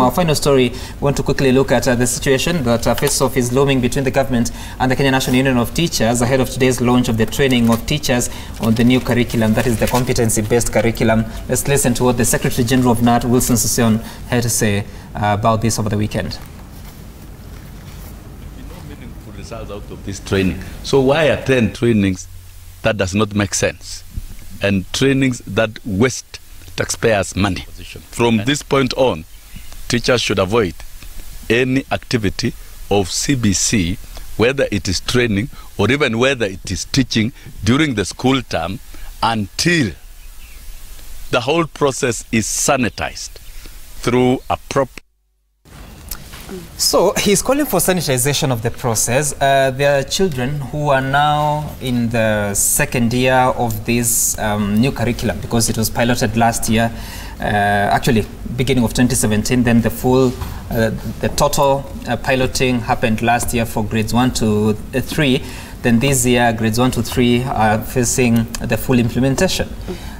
Our final story, we want to quickly look at the situation that face-off is looming between the government and the Kenya National Union of Teachers ahead of today's launch of the training of teachers on the new curriculum, that is the competency-based curriculum. Let's listen to what the Secretary General of KNUT, Wilson Sossion, had to say about this over the weekend. No meaningful results out of this training. So why attend trainings that does not make sense and trainings that waste taxpayers' money? From this point on, teachers should avoid any activity of CBC, whether it is training or even whether it is teaching during the school term, until the whole process is sanitized through a proper. So he's calling for sanitization of the process. There are children who are now in the second year of this new curriculum because it was piloted last year. Actually, beginning of 2017, then the total piloting happened last year for grades 1 to 3. Then this year, grades 1 to 3 are facing the full implementation.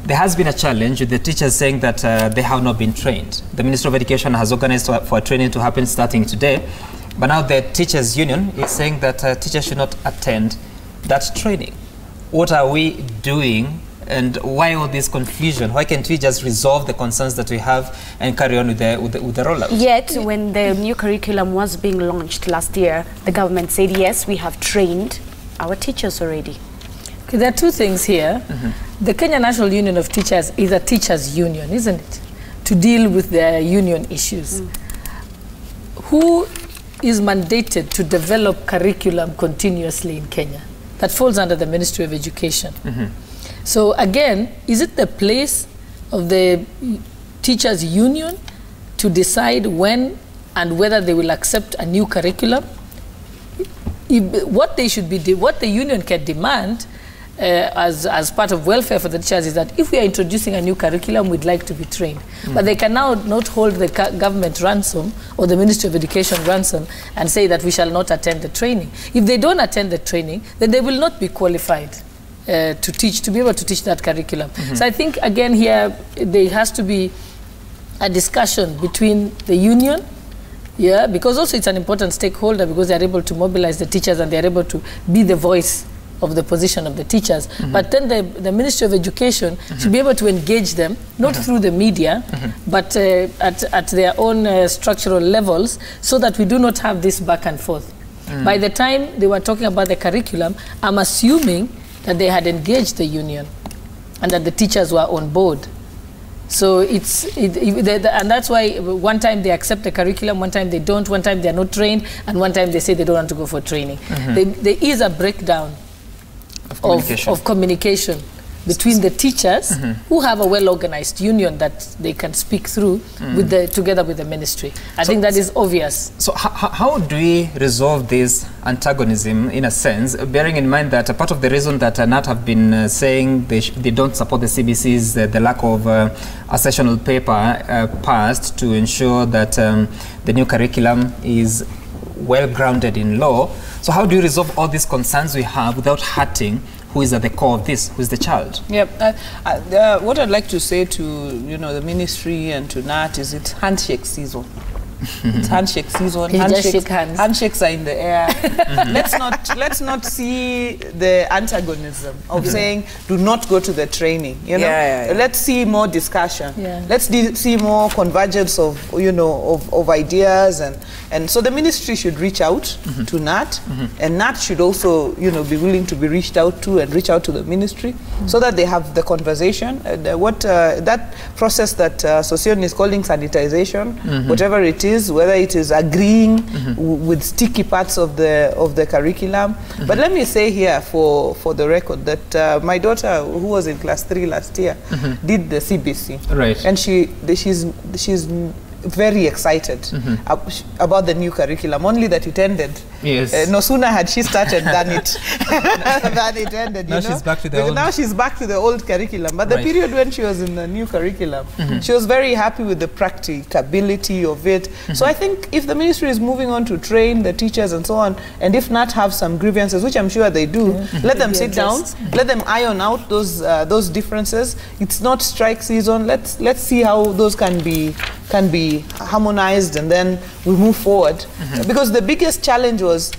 There has been a challenge with the teachers saying that they have not been trained. The Ministry of Education has organized for a training to happen starting today, but now the teachers' union is saying that teachers should not attend that training. What are we doing? And why all this confusion? Why can't we just resolve the concerns that we have and carry on with the rollout? Yet, when the new curriculum was being launched last year, the government said, yes, we have trained our teachers already. Okay, there are two things here. The Kenya National Union of Teachers is a teachers' union, isn't it? To deal with their union issues. Who is mandated to develop curriculum continuously in Kenya? That falls under the Ministry of Education. So again, is it the place of the teachers' union to decide when and whether they will accept a new curriculum? What they should be, what the union can demand as part of welfare for the teachers is that if we are introducing a new curriculum, we'd like to be trained. But they can now not hold the government ransom or the Ministry of Education ransom and say that we shall not attend the training. If they don't attend the training, then they will not be qualified to be able to teach that curriculum. So I think, again, here, there has to be a discussion between the union, because also it's an important stakeholder because they're able to mobilize the teachers and they're able to be the voice of the position of the teachers. But then the Ministry of Education should be able to engage them, not through the media, but at their own structural levels, so that we do not have this back and forth. By the time they were talking about the curriculum, I'm assuming that they had engaged the union and that the teachers were on board. So and that's why one time they accept the curriculum, one time they don't, one time they're not trained, and one time they say they don't want to go for training. There is a breakdown of communication between the teachers who have a well-organized union that they can speak through together with the ministry. I think that is obvious. So how do we resolve this antagonism, in a sense, bearing in mind that a part of the reason that KNUT have been saying they don't support the CBC is the lack of a sessional paper passed to ensure that the new curriculum is well-grounded in law. So how do you resolve all these concerns we have without hurting who is at the core of this, who is the child? What I'd like to say to the ministry and to KNUT is it's handshake season. It's handshake season. Handshakes are in the air. Let's not see the antagonism of saying do not go to the training. Let's see more discussion. Let's see more convergence of of ideas, and so the ministry should reach out to KNUT, and KNUT should also be willing to be reached out to and reach out to the ministry so that they have the conversation. That process that Sossion is calling sanitization, whatever it is, whether it is agreeing with sticky parts of the curriculum. But let me say here for the record that my daughter, who was in class 3 last year, did the CBC. Right. And she's very excited about the new curriculum, only that it ended. Yes. No sooner had she started than it ended. Now she's back to the old. Now she's back to the old curriculum. But the period when she was in the new curriculum, she was very happy with the practicability of it. So I think if the ministry is moving on to train the teachers and so on, and if not have some grievances, which I'm sure they do, let them sit down, let them iron out those differences. It's not strike season. Let's see how those can be be harmonized and then we move forward. Because the biggest challenge was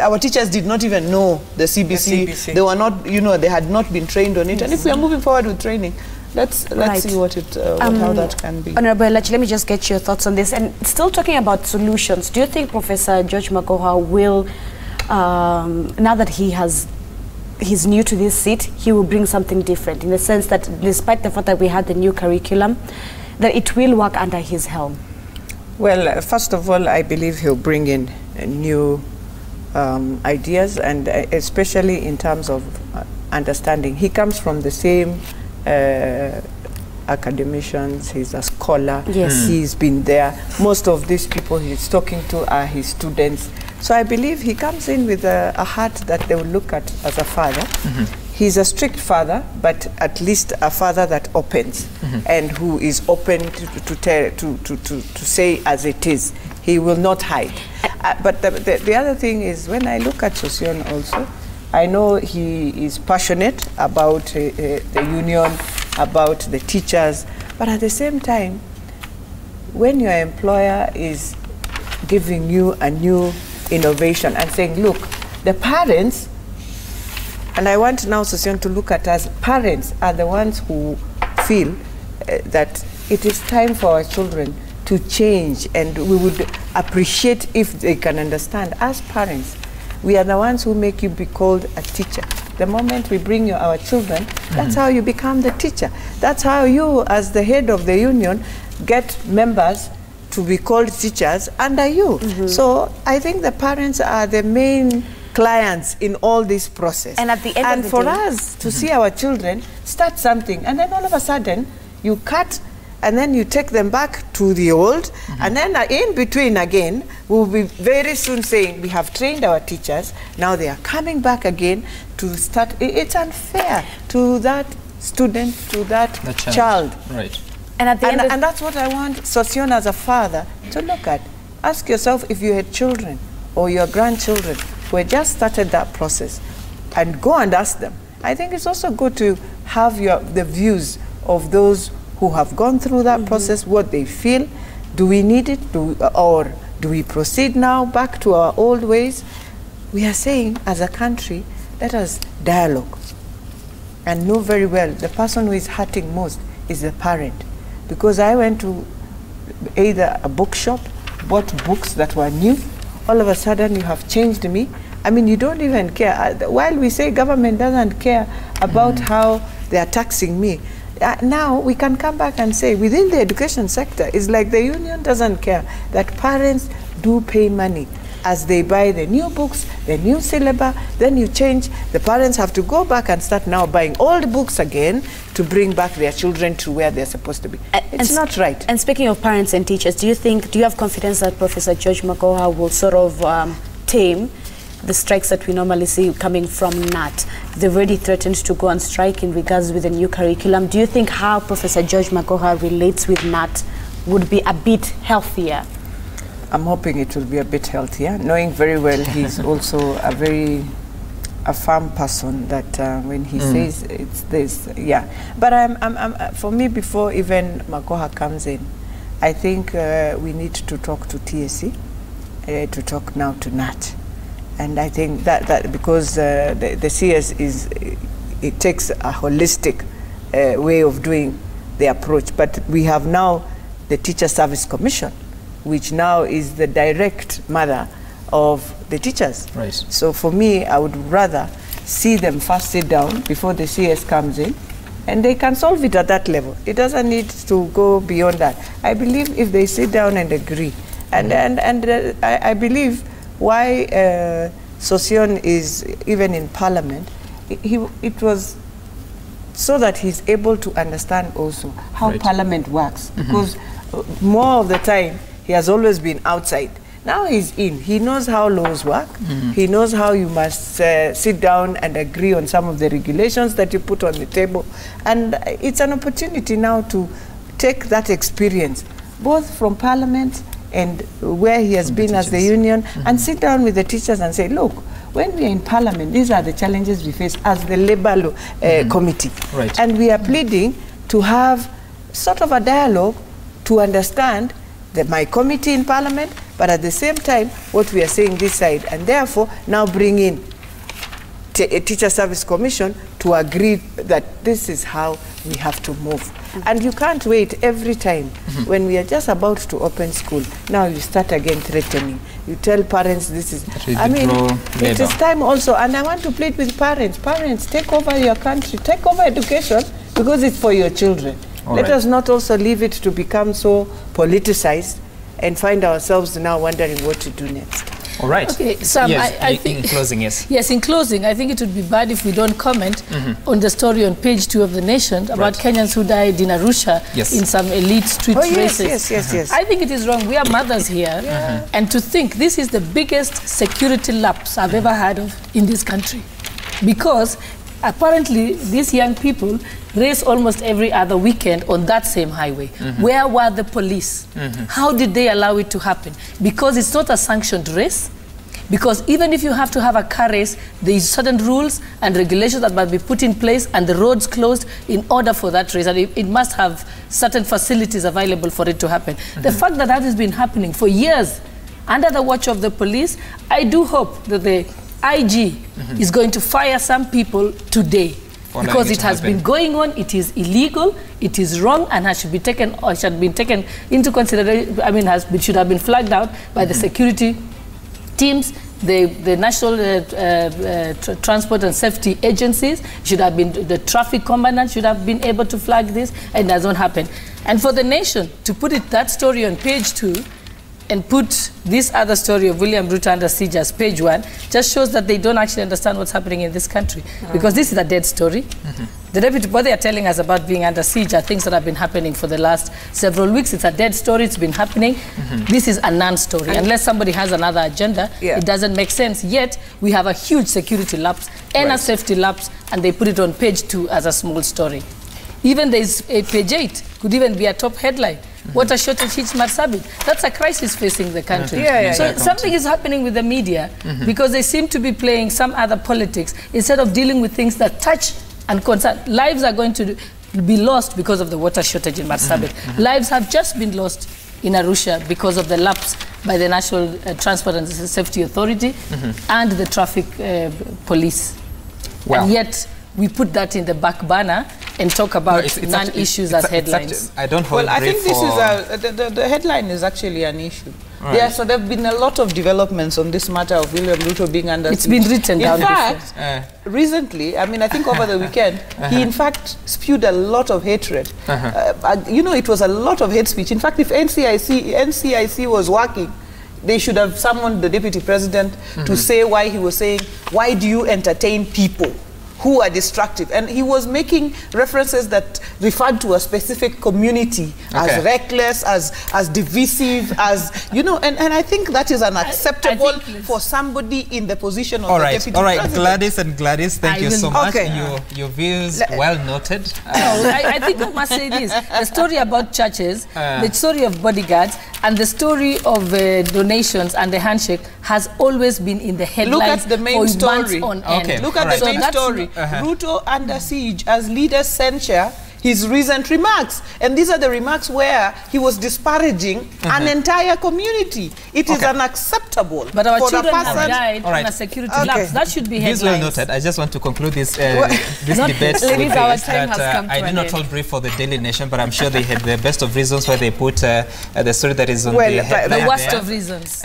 our teachers did not even know the CBC. They were not, you know, they had not been trained on it. And if we are moving forward with training, let's see what how that can be. Honorable Elachi, let me just get your thoughts on this. And still talking about solutions, do you think Professor George Magoha will, now that he's new to this seat, he will bring something different, in the sense that despite the fact that we had the new curriculum, that it will work under his helm? Well, first of all, I believe he'll bring in new ideas, and especially in terms of understanding. He comes from the same academicians, he's a scholar, he's been there. Most of these people he's talking to are his students. So I believe he comes in with a heart that they will look at as a father. He's a strict father, but at least a father that opens and who is open to say as it is. He will not hide. But the other thing is, when I look at Sosion also, I know he is passionate about the union, about the teachers, but at the same time, when your employer is giving you a new innovation and saying, look, the parents, and I want now Sosion to look at us, parents are the ones who feel that it is time for our children to change, and we would appreciate if they can understand. As parents, we are the ones who make you be called a teacher. The moment we bring you our children, that's how you become the teacher. That's how you, as the head of the union, get members to be called teachers under you. So I think the parents are the main clients in all this process. And at the end of the day, for us to see our children start something, and then all of a sudden you cut, and then you take them back to the old, and then in between again, we'll be very soon saying, we have trained our teachers, now they are coming back again to start. It's unfair to that student, to that child. Right. And at the end, and that's what I want Sosion as a father to look at. Ask yourself if you had children or your grandchildren who had just started that process, and go and ask them. I think it's also good to have the views of those who have gone through that process, what they feel. Do we need it? Or do we proceed now back to our old ways? We are saying, as a country, let us dialogue and know very well the person who is hurting most is the parent. Because I went to either a bookshop, bought books that were new, all of a sudden you have changed me. I mean, you don't even care. While we say government doesn't care about how they are taxing me, now we can come back and say within the education sector, it's like the union doesn't care that parents do pay money as they buy the new books, the new syllabus, then you change. The parents have to go back and start now buying old books again to bring back their children to where they're supposed to be. It's not right. And speaking of parents and teachers, do you have confidence that Professor George Magoha will sort of tame the strikes that we normally see coming from KNUT? They've already threatened to go on strike in regards with the new curriculum. Do you think how Professor George Magoha relates with KNUT would be a bit healthier? I'm hoping it will be a bit healthier, knowing very well he's also a firm person that when he says it's this, But for me, before even Magoha comes in, I think we need to talk to TSC, to talk now to KNUT. And I think that because the CS it takes a holistic way of doing the approach. But we have now the Teacher Service Commission, which now is the direct mother of the teachers. Right. So for me, I would rather see them first sit down before the CS comes in, and they can solve it at that level. It doesn't need to go beyond that. I believe if they sit down and agree, and I believe why Sosion is even in Parliament, it was so that he's able to understand also how Parliament works, because more of the time he has always been outside. Now he's in. He knows how laws work. He knows how you must sit down and agree on some of the regulations that you put on the table. And it's an opportunity now to take that experience, both from Parliament and where he has been as the union, and sit down with the teachers and say, look, when we are in Parliament, these are the challenges we face as the Labour Committee. And we are pleading to have sort of a dialogue to understand my committee in Parliament, but at the same time, what we are saying this side, and therefore now bring in a Teacher Service Commission to agree that this is how we have to move. And you can't wait every time when we are just about to open school. Now you start again threatening. You tell parents this is... I mean, it is time also, and I want to plead with parents. Parents, take over your country, take over education, because it's for your children. Let us not also leave it to become so politicized and find ourselves now wondering what to do next. All right. Okay, Sam, yes, I think... In closing, yes. Yes, in closing, I think it would be bad if we don't comment on the story on page 2 of The Nation about Kenyans who died in Arusha in some elite street races. Yes. I think it is wrong. We are mothers here. And to think this is the biggest security lapse I've ever heard of in this country. Because apparently these young people race almost every other weekend on that same highway. Where were the police? How did they allow it to happen? Because it's not a sanctioned race. Because even if you have to have a car race, there is certain rules and regulations that must be put in place and the roads closed in order for that race. And it must have certain facilities available for it to happen. The fact that that has been happening for years under the watch of the police, I do hope that the IG is going to fire some people today. Because it has been going on, it is illegal, it is wrong, and should be taken, or should be taken into consideration. I mean, should have been flagged out by the security teams, the national transport and safety agencies. Should have been the traffic commandant should have been able to flag this, and it doesn't happen. And for The Nation to put that story on page 2. And put this other story of William Ruto under siege as page 1 just shows that they don't actually understand what's happening in this country. Because this is a dead story. The deputy, what they are telling us about being under siege are things that have been happening for the last several weeks. It's a dead story. It's been happening. This is a non-story. Unless somebody has another agenda, it doesn't make sense. Yet, we have a huge security lapse and a safety lapse, and they put it on page 2 as a small story. Even there's a page 8, could even be a top headline. Water shortage hits Marsabit. That's a crisis facing the country. So something is happening with the media because they seem to be playing some other politics instead of dealing with things that touch and concern. Lives are going to be lost because of the water shortage in Marsabit. Lives have just been lost in Arusha because of the lapse by the National Transport and Safety Authority and the traffic police. And yet, we put that in the back burner and talk about non-issues as headlines. I don't hold Well, I think this is the headline is actually an issue. Yeah, so there have been a lot of developments on this matter of William Ruto being under siege. It's been written down. In fact, recently, I mean, I think over the weekend, he in fact spewed a lot of hatred. You know, it was a lot of hate speech. In fact, if NCIC was working, they should have summoned the deputy president to say why he was saying, why do you entertain people who are destructive? And he was making references that referred to a specific community as reckless, as divisive, as, you know, and I think that is unacceptable for somebody in the position of the deputy president. Gladys and Gladys, thank you so much. Your views well noted. I think I must say this. The story about churches, the story of bodyguards, and the story of donations and the handshake has always been in the headlines. Look at the main story. On end. Look at the main story. Ruto under siege as leaders censure his recent remarks. And these are the remarks where he was disparaging an entire community. It is unacceptable. But our children have died on a security lapse. That should be headlines. Well noted. I just want to conclude this this debate with this, that I did not hold brief for the Daily Nation, but I'm sure they had the best of reasons why they put the story that is on the headline. The worst of reasons.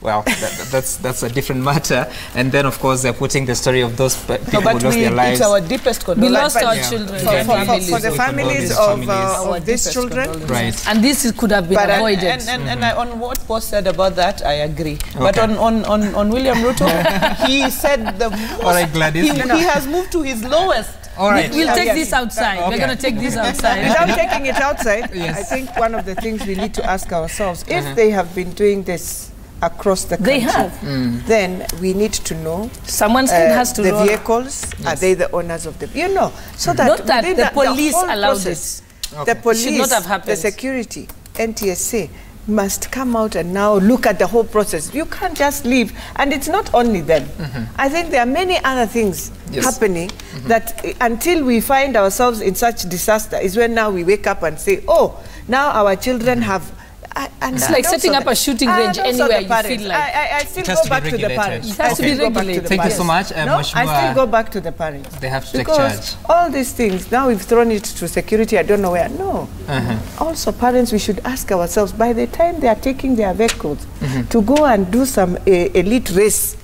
Well, that's a different matter. And then, of course, they're putting the story of those people who lost their lives. It's our deepest condolence. We lost our children. For the families of these children. Right. And this could have been avoided. And on what Post said about that, I agree. But on William Ruto, he said the most, he has moved to his lowest. All right. We'll take this outside. We're going to take this outside. Without taking it outside, I think one of the things we need to ask ourselves, if they have been doing this across the country, they have. Then we need to know someone has to the vehicles. Are they the owners of the, you know, so that not that the police allowed this. The police should not have happened. The security, NTSA must come out and now look at the whole process. You can't just leave. And it's not only them. I think there are many other things happening that until we find ourselves in such disaster is when now we wake up and say, oh, Now our children have... It's like setting up a shooting range anywhere you feel like. I still go back to the parents. It has to be regulated. Thank you so much. No, I still go back to the parents. They have to take charge. Because all these things, now we've thrown it to security, I don't know where. No. Also, parents, we should ask ourselves, by the time they are taking their vehicles to go and do some elite race,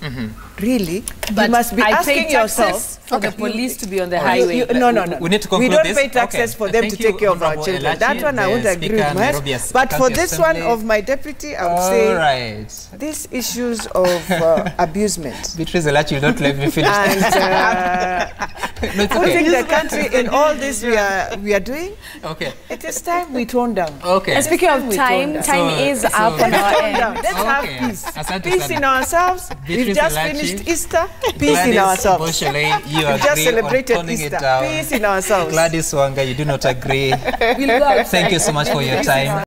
really, but you must be asking yourself for the police to be on the highway. No. We need to conclude this. We don't pay taxes for them to take care of our children. That one I would agree with. But for this one of my deputy, I would say these issues of abusement. Beatrice Elachi will not let me finish. And putting the country in all this we are doing, it is time we tone down. And speaking of time is up on our end. Let's have peace. Peace in ourselves. We've just finished Easter. Peace in ourselves. You we just celebrated on Easter. It down. Peace in ourselves. Gladys Wanga, you do not agree. Thank you so much for your time.